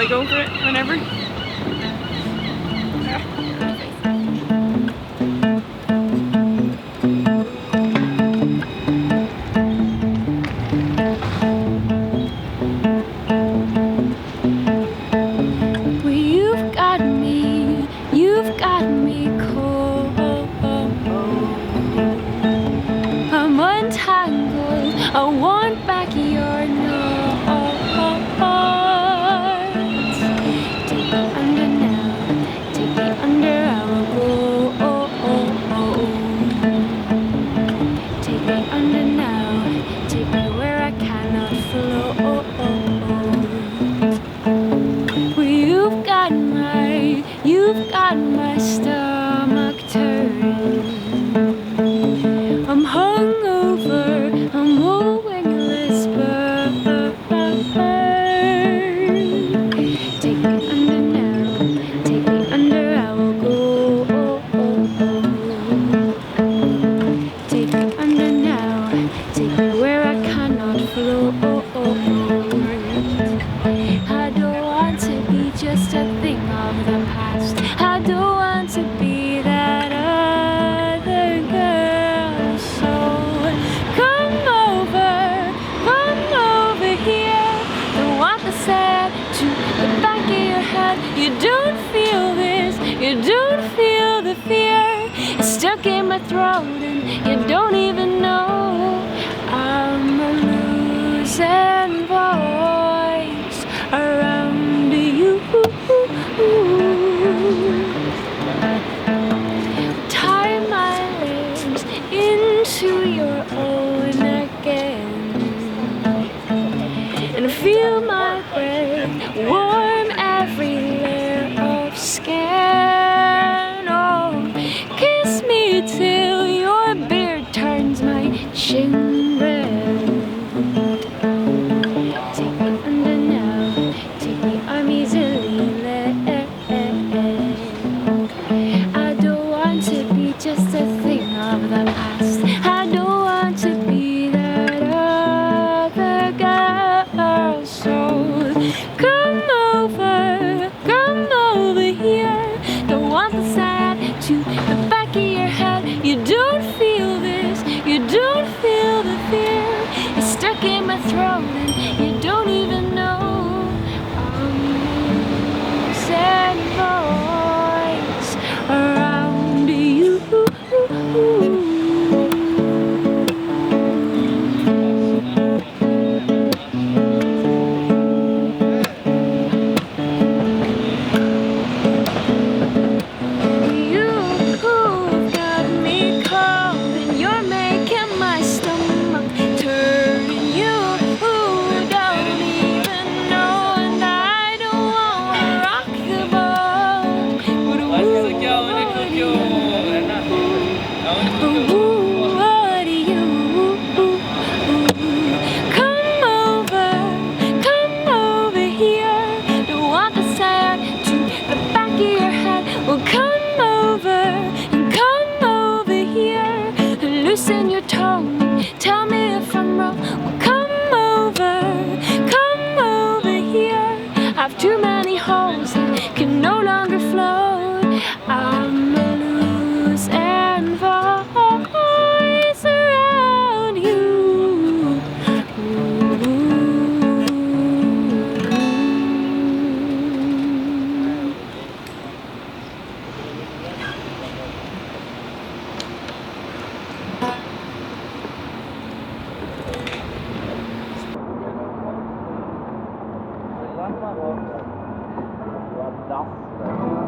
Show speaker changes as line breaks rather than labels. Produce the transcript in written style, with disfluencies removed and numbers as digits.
I go for it whenever?
You've got me cold. I'm untangled. I want back your notes. Take me under now. Take me under. I will go. Take me under now. Take me where I cannot float. You've got my stomach turning. I'm hungover, I'm a wingless bird. Take me under now, take me under, I will go. Take me under now, take me where I cannot float. I don't want to be just a thing of the past. I don't want to be that other girl. So come over here. Don't want the sad to the back of your head. You don't feel this, you don't feel the fear. It's stuck in my throat and you don't even know. I'm a losing voice around you. Tie my legs into your own again and feel my breath warm every layer of skin. Oh, kiss me till your beard turns my chin red. Take me under now, take me, I'm easily led. I don't want to be just a thing of the past. I don't want to be that other girl. So come over here. Don't want the sad to the back of your head. You don't feel this, you don't feel the fear. It's stuck in my throat and you don't even know. I'm losing voice around you. You've got me cold and you're making my stomach turn. And you don't even know, and I don't wanna rock the boat. But what do you? Come over here. Don't want the sand to the back of your head. Well, come over here. Loosen your tongue. Tell me if I'm wrong. Well, come over here. I've too many holes that can no longer float. I'm a losing voice around you.
Vad dassar.